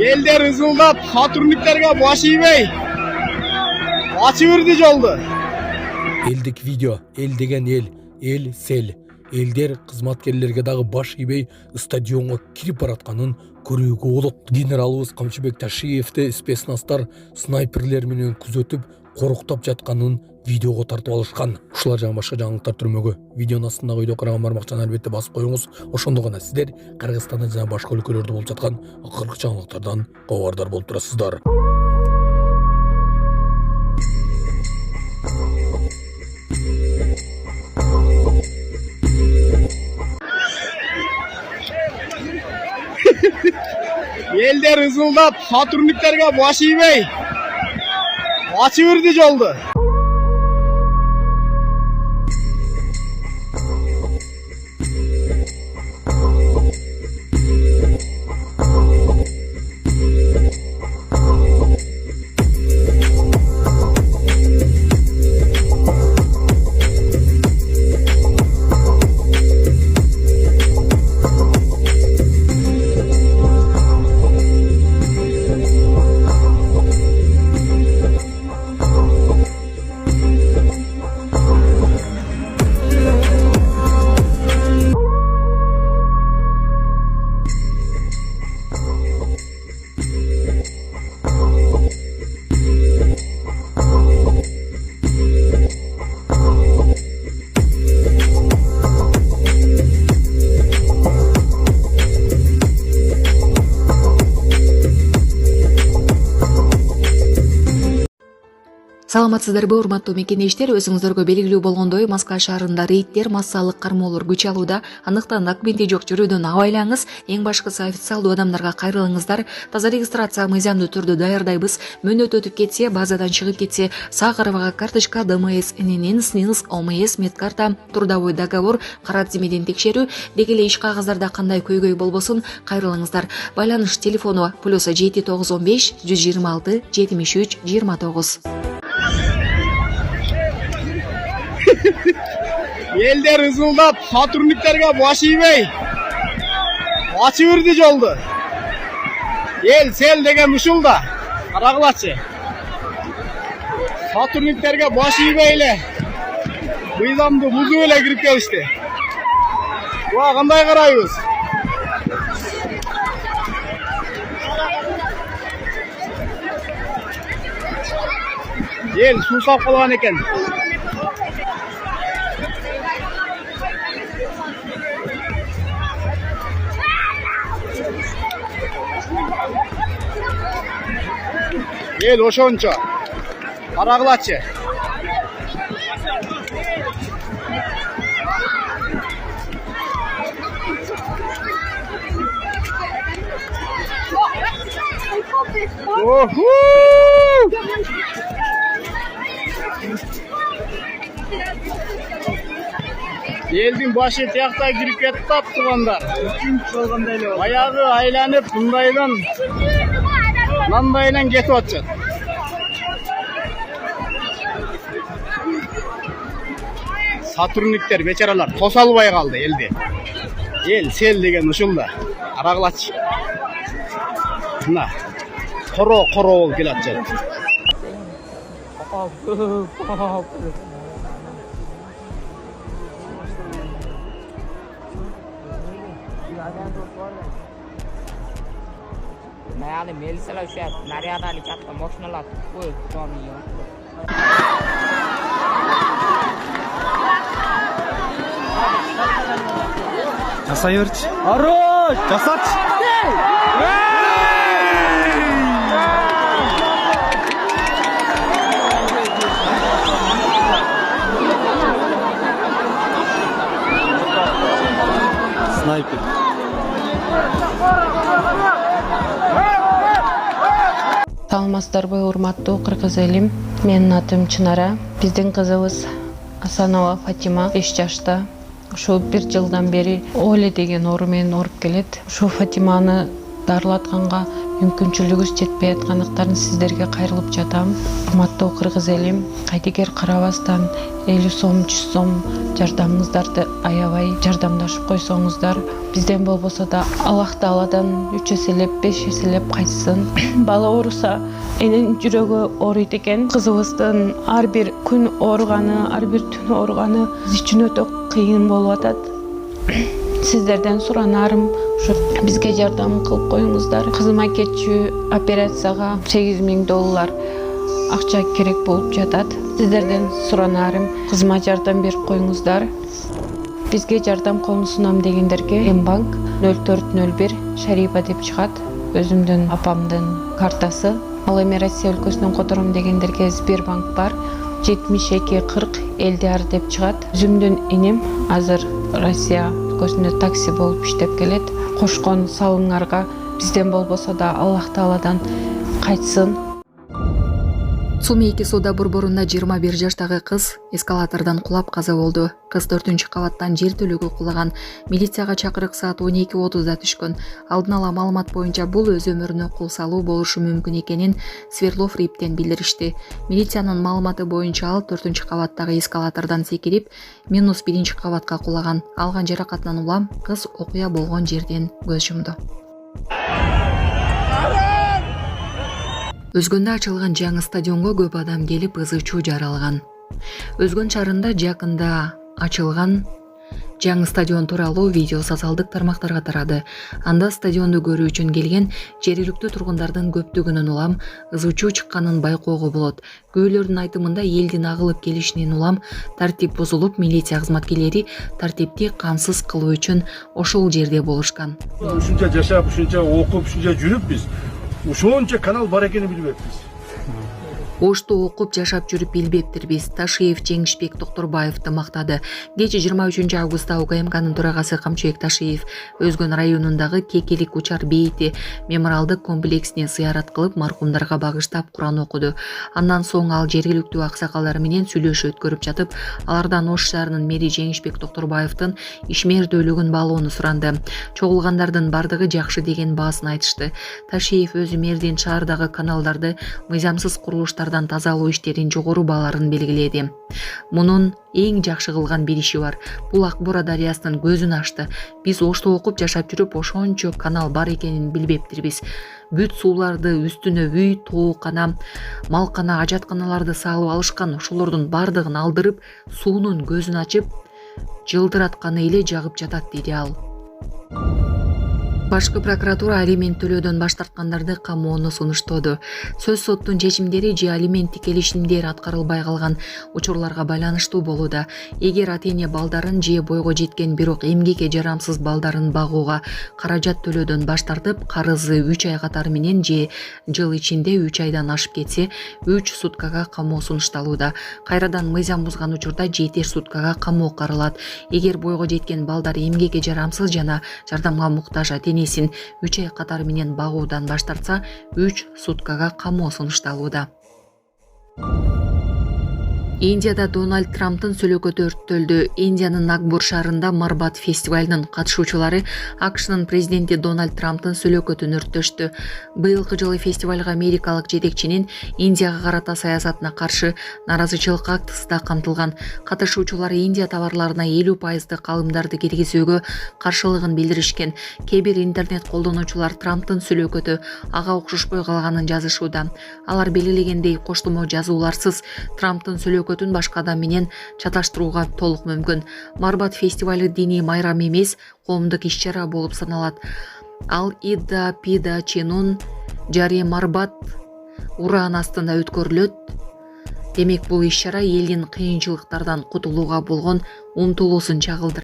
Elder ызылдап, сотрудниктерге баш ийбей ачып берди жолду. Элдик видео, эл деген эл сел. Элдер кызматкерлерге дагы баш ийбей стадионго кирип баратканын көрүүгө болот. Генералыбыз Камчыбек Ташиевди спецназдар снайперлер менен күзөтүп, коруктап жатканын видеого тартып алышкан. Ушулар жана башка жаңылыктар түрмөгө видеонун астындагы үйдө караган бармакчаны албетте басып коюңуз. Ошондо гана сиздер Кыргызстанда жана башка өлкөлөрдө болуп жаткан акыркы жаңылыктардан кабардар болуп турасыздар. Elder ызылдап, сотрудниктерге баш ийбей ачып берди жолду. Саламатсыздарбы, урматтуу мекенештер, өзүңүздөргө белгилүү болгондой, Москва шаарында рейдтер, массалык кармоолор күч алууда. Андыктан документи жок жүрүүдөн абайлаңыз. Эң башкысы официалдуу адамдарга кайрылыңыздар. Таза регистрация мыйзамдуу түрдө даярдайбыз. Мөөнөт өтүп кетсе, базадан чыгып кетсе, Сахарова карточка, ДМС, ННН, СНИЛС, ОМС, медкарта, трудовой договор, кара тизмеден текшерүү, деги эле иш кагаздарда кандай көйгөй болбосун, кайрылыңыздар. Байланыш телефону +7 915 126 73 29. Elder ызылдап, сотрудниктерге баш ийбей ачып берди жолду. Эл сел деген ушул да. Карагылачы. Сотрудниктерге баш ийбей эле мыйзамды бузуп эле кирип келишти. Буга кандай карайбыз? Ел суусап калган экен. Ел ошончо. Карагылачы. Елдин башы тияктай кирип кетип таптыгандар. Баягы айланып мындайдан мындайдан кетип атышат. Сотрудниктер бечаралар тосалбай калды элди. Эл сел деген ушул да. Карагылачы. Мына коро болуп келатышат. Mayali melisalar o'sha naryadali katta mashinalar qo'yib joniyo. Жасайверчи. Хорош! Жасач! Снайпер. Саламатсыздарбы, урматтуу кыргыз элим. Менин атым Чынара. Биздин кызыбыз Асанова Фатима 5 жашта. Ушу 1 жылдан бери Оле деген оору менен ооруп келет. Ушу Фатиманы дарылатканга мүмкүнчүлүгүбүз жетпей аткандыктан сиздерге кайрылып жатам. Урматтуу кыргыз элим, кайтекер карабастан 50 сом, 100 сом жардамыңыздарды аябай жардамдашып койсоңуздар, бизден болбосо да Аллах Тааладан 3 эселеп, 5 эселеп кайтсын. Бала ооруса энин жүрөгү ооруйт экен. Кызыбыздын ар бир күн ооруганы, ар бир түн ооруганы биз үчүн өтө кыйын болуп атат. Сиздерден суранарым ушу бизге жардам кылып коюңуздар. Кызыма кетчү операцияга $8,000 акча керек болуп жатат. Сиздерден суранарым кызыма жардам берип коюңуздар. Бизге жардам колун сунам дегендерге М-банк 0401 Шарипа деп чыгат. Өзүмдүн апамдын картасы. Ал эми Россия өлкөсүнөн котором дегендерге Сбербанк бар. 7240 Элдиар деп чыгат. Өзүмдүн иним азыр Россия өлкөсүндө такси болуп иштеп келет. Кошкон салымыңарга бизден болбосо да Аллах Тааладан кайтсын. Сумейки сууда борборунда 21 жаштагы кыз эскалатордон кулап каза болду. Кыз 4-кабаттан жер төлөгө кулаган. Милицияга чакырык саат 12:30да түшкөн. Алдын ала маалымат боюнча бул өз өмүрүнө кол салуу болушу мүмкүн экенин Сверлов РИПтен билдиришти. Милициянын маалыматы боюнча ал 4-кабаттагы эскалатордон секирип, -1-кабатка кулаган. Алган жаракатынан улам кыз окуя болгон жерден көз жумду. Өзгөндө ачылган жаңы стадионго көп адам келип ызы-чуу жаралган. Өзгөн шаарында жакында ачылган жаңы стадион тууралуу видео социалдык тармактарга тарады. Анда стадионду көрүү үчүн келген жергиликтүү тургундардын көптүгүнүн улам ызы-чуу чыкканын байкоого болот. Көөлөрдүн айтымында элдин агылып келишинин улам тартип бузулуп, милиция кызматкерлери тартипти камсыз кылуу үчүн ошол жерде болушкан. Ушунча жашап, ушунча окуп, ушунча жүрүп биз ушончо канал бар экенин билбеппиз. Ошто окуп жашап жүрүп билбептирбиз. Ташиев Жеңишбек Токторбаевди мактады. Кечээ 23 августта УКМКнын төрагасы Камчыбек Ташиев Өзгөн районундагы Кекелик учар бейити мемориалдык комплексине зыярат кылып, маркумдарга багыштап Куран окуду. Андан соң ал жергиликтүү аксакалдар менен сүйлөшүү өткөрүп жатып, алардан Ош шаарынын мэри Жеңишбек Токторбаевдин ишмердүүлүгүн баалоону суранды. Чогулгандардын бардыгы жакшы деген баасын айтышты. Ташиев өзү мэрдин шаардагы каналдарды мыйзамсыз курулуштар тазалоо иштерин жогору бааларын белгиледи. Мунун эң жакшы кылган бир иши бар. Бул Акбора дарыясынын көзүн ачты. Биз Ошто окуп жашап жүрүп ошончо канал бар экенин билбептирбиз. Бүт сууларды үстүнө үй, тоокана, малкана, ажатканаларды салып алышкан. Ошолордун бардыгын алдырып, суунун көзүн ачып, жылдыратканы эле жагып жатат, деди ал. Башкы прокуратура алимент төлөөдөн баш тарткандарды камоону сунуштоду. Сөз соттун чечимдери же алименттик келишимдер аткарылбай калган учурларга байланыштуу болууда. Эгер ата-эне балдарын же бойго жеткен бирок эмгекке жарамсыз балдарын багууга каражат төлөөдөн баш тартып, карызы 3 ай катары менен же жыл ичинде 3 айдан ашып кетсе, 3 суткага камоо сунушталууда. Кайрадан мыйзам бузган учурда 7 суткага камоо каралат. Эгер бойго жеткен балдар эмгекке жарамсыз жана жардамга муктаж ата-энесин 3 ай катары менен багуудан баш тартса, 3 суткага камоо сунушталууда. Индияда Дональд Трамптын сүлөкөтү өрттөлдү. Индиянын Нагпур шаарында Марбат фестивалынын катышуучулары АКШнын президенти Дональд Трамптын сүлөкөтүн өрттөштү. Быйылкы жылы фестивалга америкалык жетекчинин Индияга карата саясатына каршы наразычылык актысы да камтылган. Катышуучулар Индия товарларына 50% калымдарды киргизүүгө каршылыгын билдиришкен. Кээ бир интернет колдонуучулар Трамптын сүлөкөтү ага окшошпой калганын жазышууда. Алар белгилегендей коштомо жазууларсыз Трамптын сүлөкөтүн башка адам менен чаташтырууга толук мүмкүн. Марбат фестивалы диний майрам эмес, коомдук иш-чара болуп саналат. Ал Ида Пида Чинун Жари Марбат ураан астында өткөрүлөт. Демек бул иш-чара элдин кыйынчылыктардан кутулууга болгон умтулуусун чагылдырат.